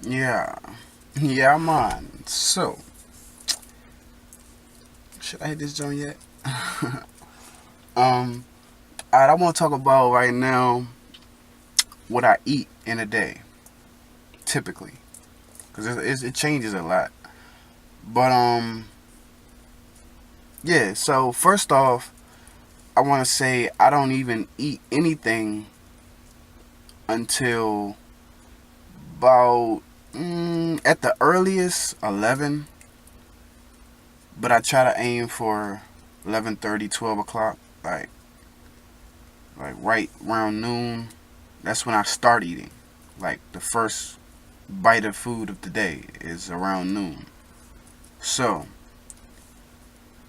Yeah. Yeah, man. So, should I hit this joint yet? um, alright, I want to talk about right now what I eat in a day, typically, because it changes a lot. But yeah. So first off, I want to say I don't even eat anything until about at the earliest 11, but I try to aim for 11:30, 12 o'clock, like right around noon. That's when I start eating. Like the first bite of food of the day is around noon. So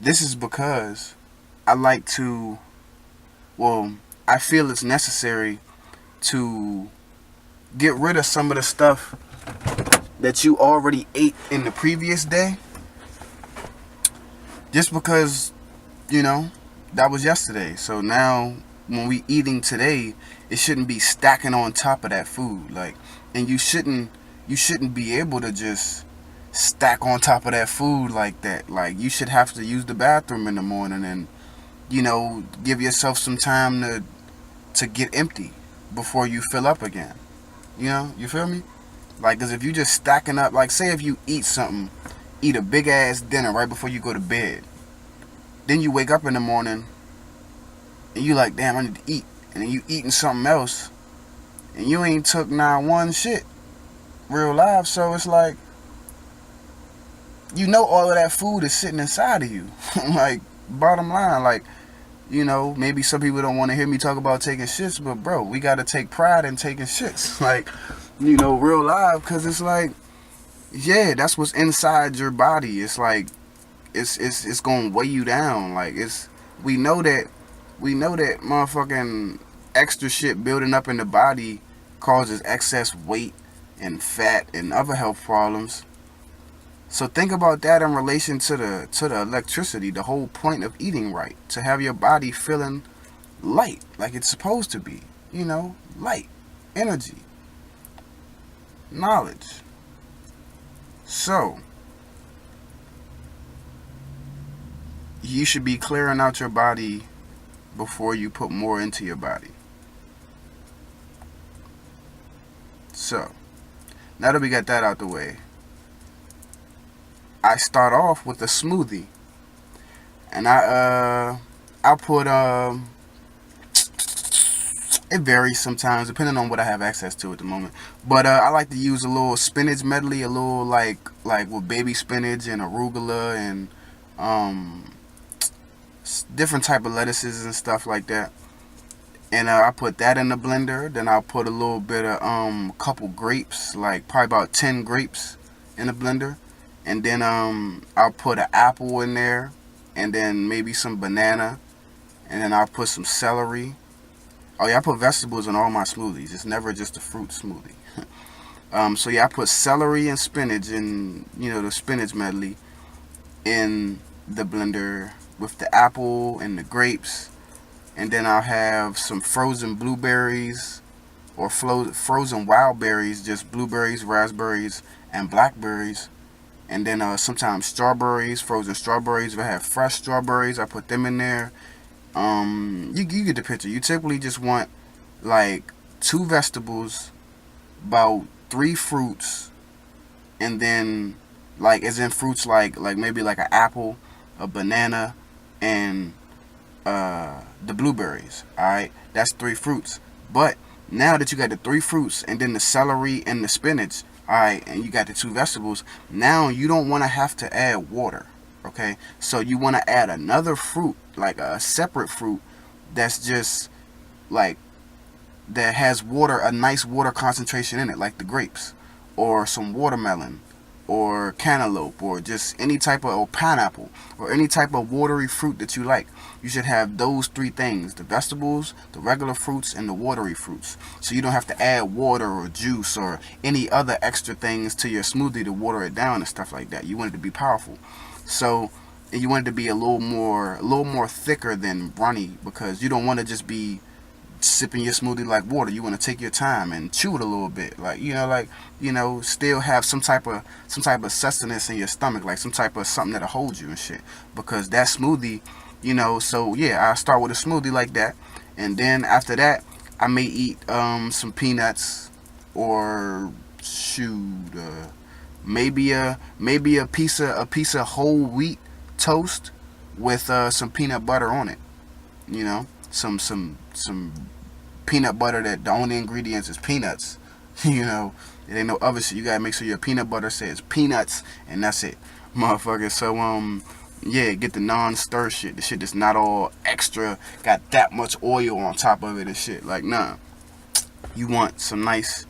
this is because I like to. Well, I feel it's necessary to get rid of some of the stuff that you already ate in the previous day, just because you know that was yesterday. So now when we eating today, it shouldn't be stacking on top of that food. Like, and you shouldn't be able to just stack on top of that food like that. Like, you should have to use the bathroom in the morning and give yourself some time to get empty before you fill up again. You feel me? Like, cause if you just stacking up, like, say if you eat something, eat a big ass dinner right before you go to bed, then you wake up in the morning and you like, damn, I need to eat, and then you eating something else, and you ain't took not one shit real life. So it's like, all of that food is sitting inside of you. Like, bottom line, like, maybe some people don't want to hear me talk about taking shits, but bro, we got to take pride in taking shits. Like, real life, because it's like, yeah, that's what's inside your body. It's like, it's gonna weigh you down. Like, we know that we know that motherfucking extra shit building up in the body causes excess weight and fat and other health problems. So think about that in relation to the electricity. The whole point of eating right, to have your body feeling light, like it's supposed to be. Light, energy, knowledge. So you should be clearing out your body before you put more into your body. So now that we got that out the way, I start off with a smoothie, and I put it varies sometimes depending on what I have access to at the moment. But I like to use a little spinach medley, a little like with baby spinach and arugula and um, different type of lettuces and stuff like that. And I put that in the blender. Then I'll put a little bit of couple grapes, like probably about 10 grapes in the blender. And then I'll put an apple in there, and then maybe some banana, and then I'll put some celery. Oh yeah, I put vegetables in all my smoothies. It's never just a fruit smoothie. So yeah, I put celery and spinach and the spinach medley in the blender with the apple and the grapes, and then I'll have some frozen blueberries or frozen wild berries, just blueberries, raspberries, and blackberries, and then sometimes strawberries, frozen strawberries. If I have fresh strawberries, I put them in there. You get the picture. You typically just want like two vegetables, about three fruits, and then like as in fruits like maybe like an apple, a banana, and the blueberries. All right, that's three fruits. But now that you got the three fruits and then the celery and the spinach, all right, and you got the two vegetables, now you don't want to have to add water. Okay, so you want to add another fruit, like a separate fruit that's just like that has water, a nice water concentration in it, like the grapes, or some watermelon, or cantaloupe, or just any type of, or pineapple, or any type of watery fruit that you like. You should have those three things: the vegetables, the regular fruits, and the watery fruits. So you don't have to add water or juice or any other extra things to your smoothie to water it down and stuff like that. You want it to be powerful. So you want it to be a little more thicker than runny, because you don't want to just be sipping your smoothie like water. You want to take your time and chew it a little bit, like still have some type of sustenance in your stomach, like some type of something that'll hold you and shit. Because that smoothie, so yeah, I start with a smoothie like that, and then after that, I may eat some peanuts, or shoot, maybe a piece of whole wheat toast with some peanut butter on it. Some peanut butter that the only ingredients is peanuts. It ain't no other shit. You gotta make sure your peanut butter says peanuts, and that's it, motherfucker. So yeah, get the non-stir shit. The shit that's not all extra, got that much oil on top of it and shit. Like, nah. You want some nice,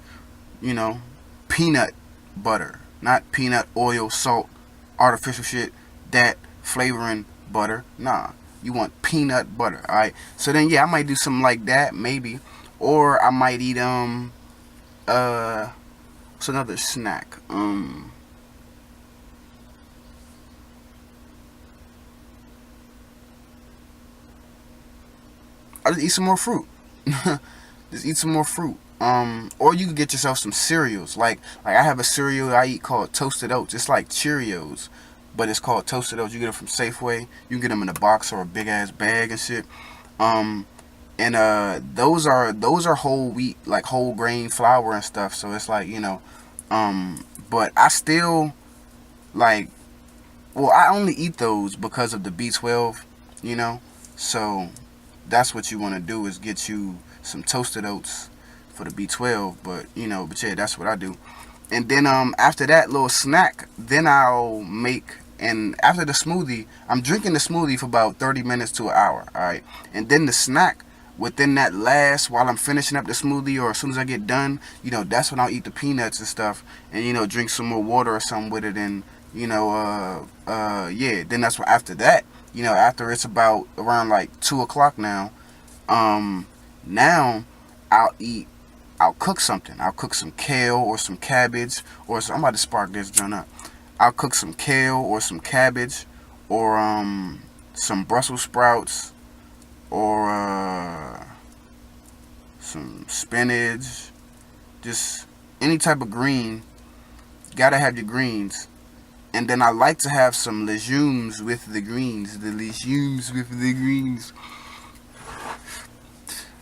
you know, peanut butter, not peanut oil, salt, artificial shit, that flavoring butter. Nah, you want peanut butter. All right. So then, yeah, I might do something like that, maybe, or I might eat what's another snack? I just eat some more fruit. Just eat some more fruit. Or you can get yourself some cereals. Like I have a cereal I eat called Toasted Oats. It's like Cheerios, but it's called Toasted Oats. You get it from Safeway. You can get them in a box or a big ass bag and shit. Um, and those are whole wheat, like whole grain flour and stuff. So it's like but I still like. Well, I only eat those because of the B12. You know, so that's what you want to do is get you some toasted oats for the B12. But yeah, that's what I do. And then after that little snack, then I'll make, and after the smoothie, I'm drinking the smoothie for about 30 minutes to an hour. All right, and then the snack within that last, while I'm finishing up the smoothie, or as soon as I get done, that's when I'll eat the peanuts and stuff, and drink some more water or something with it, and yeah, then that's what after that, after it's about around like 2 o'clock now, now I'll eat. I'll cook something. I'll cook some kale or some cabbage, or I'm about to spark this joint up. I'll cook some kale or some cabbage, or some Brussels sprouts, or some spinach. Just any type of green. Gotta have your greens. And then I like to have some legumes with the greens. The legumes with the greens.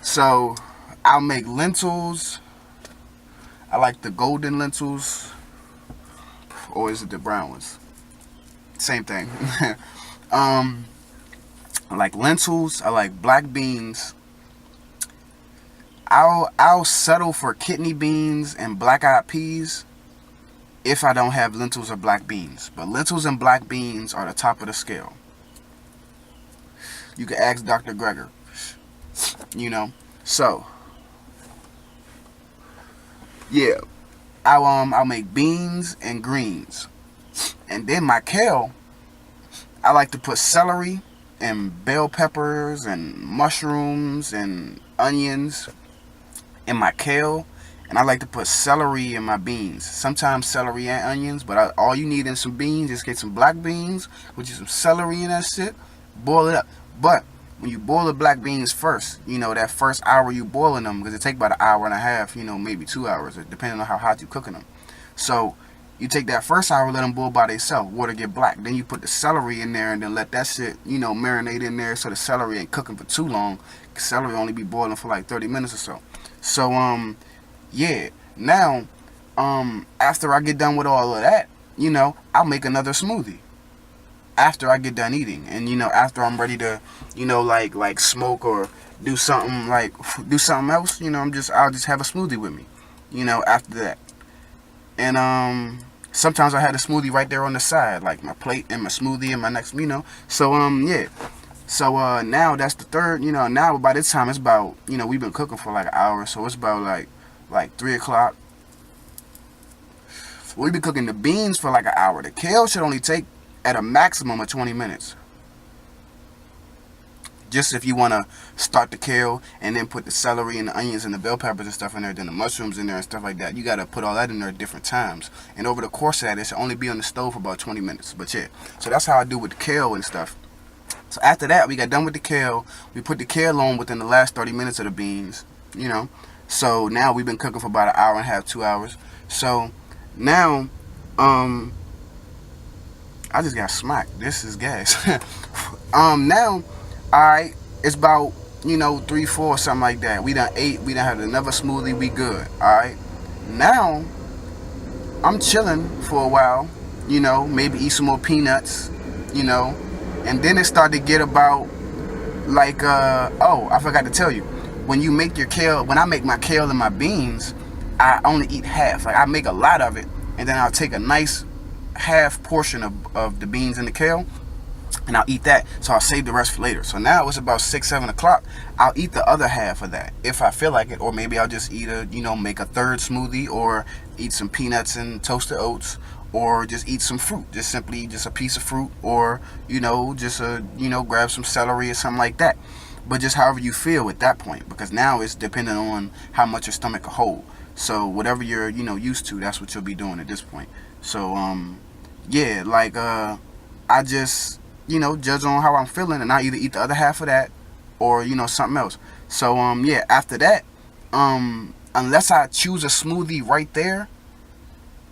So I'll make lentils. I like the golden lentils. Or is it the brown ones? Same thing. I like lentils. I like black beans. I'll settle for kidney beans and black eyed peas if I don't have lentils or black beans. But lentils and black beans are the top of the scale. You can ask Dr. Greger. So yeah, I'll make beans and greens, and then my kale. I like to put celery and bell peppers and mushrooms and onions in my kale, and I like to put celery in my beans. Sometimes celery and onions, but all you need in some beans is get some black beans, which is some celery in that shit. Boil it up, but when you boil the black beans first, that first hour you boiling them, because it take about an hour and a half, maybe 2 hours, depending on how hot you cooking them. So you take that first hour, let them boil by themselves, water get black. Then you put the celery in there and then let that shit, marinate in there, so the celery ain't cooking for too long. Celery only be boiling for like 30 minutes or so. So yeah. Now after I get done with all of that, I'll make another smoothie after I get done eating, and after I'm ready to like smoke or do something else, I'll just have a smoothie with me, after that. And sometimes I had a smoothie right there on the side, like my plate and my smoothie and my next, so yeah. So now that's the third, now by this time it's about, we've been cooking for like an hour, so it's about like 3 o'clock. We've been cooking the beans for like an hour. The kale should only take at a maximum of 20 minutes. Just if you want to start the kale and then put the celery and the onions and the bell peppers and stuff in there, then the mushrooms in there and stuff like that. You got to put all that in there at different times. And over the course of that, it should only be on the stove for about 20 minutes. But yeah, so that's how I do with the kale and stuff. So after that, we got done with the kale. We put the kale on within the last 30 minutes of the beans, you know. So now we've been cooking for about an hour and a half, 2 hours. So now, I just got smacked. This is gas. Now, alright, it's about, 3, 4, something like that. We done ate, we done had another smoothie, we good. Alright. Now, I'm chilling for a while, maybe eat some more peanuts, and then it started to get about like oh, I forgot to tell you. When you make your kale, when I make my kale and my beans, I only eat half. Like I make a lot of it, and then I'll take a nice half portion of the beans and the kale, and I'll eat that. So I'll save the rest for later. So now it's about 6, 7 o'clock. I'll eat the other half of that if I feel like it, or maybe I'll just eat make a third smoothie, or eat some peanuts and toasted oats, or just eat some fruit, just simply just a piece of fruit, or just grab some celery or something like that. But just however you feel at that point, because now it's dependent on how much your stomach can hold. So whatever you're used to, that's what you'll be doing at this point. So yeah, like I just judge on how I'm feeling, and I either eat the other half of that, or something else. So yeah, after that, unless I choose a smoothie right there,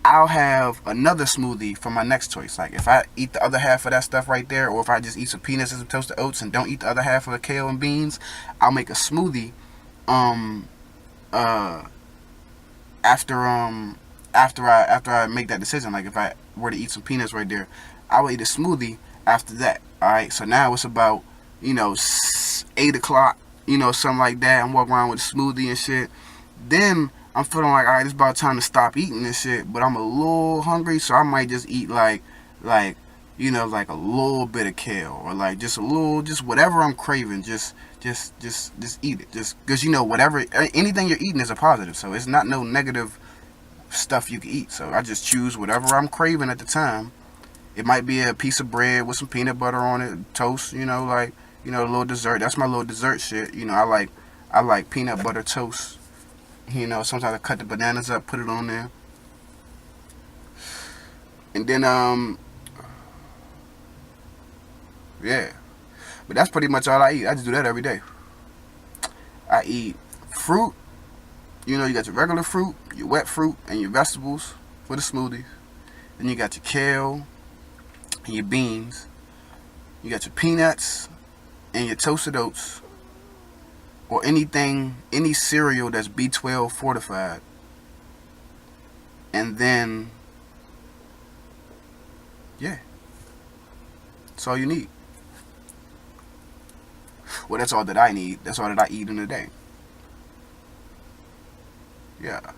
I'll have another smoothie for my next choice. Like if I eat the other half of that stuff right there, or if I just eat some peanuts and some toasted oats and don't eat the other half of the kale and beans, I'll make a smoothie um uh after after I make that decision. Like if I were to eat some peanuts right there, I will eat a smoothie after that. All right. So now it's about 8 o'clock, something like that. I'm walking around with a smoothie and shit. Then I'm feeling like, all right, it's about time to stop eating this shit, but I'm a little hungry, so I might just eat like like a little bit of kale, or like just a little, just whatever I'm craving, just eat it, just because whatever, anything you're eating is a positive, so it's not no negative stuff you can eat. So I just choose whatever I'm craving at the time. It might be a piece of bread with some peanut butter on it, toast, a little dessert. That's my little dessert shit. I like peanut butter toast. Sometimes I cut the bananas up, put it on there, and then yeah. But that's pretty much all I eat. I just do that every day. I eat fruit. You got your regular fruit, your wet fruit, and your vegetables for the smoothies. Then you got your kale and your beans. You got your peanuts and your toasted oats, or any cereal that's B12 fortified. And then, yeah, that's all you need. Well, that's all that I need. That's all that I eat in a day. Yeah.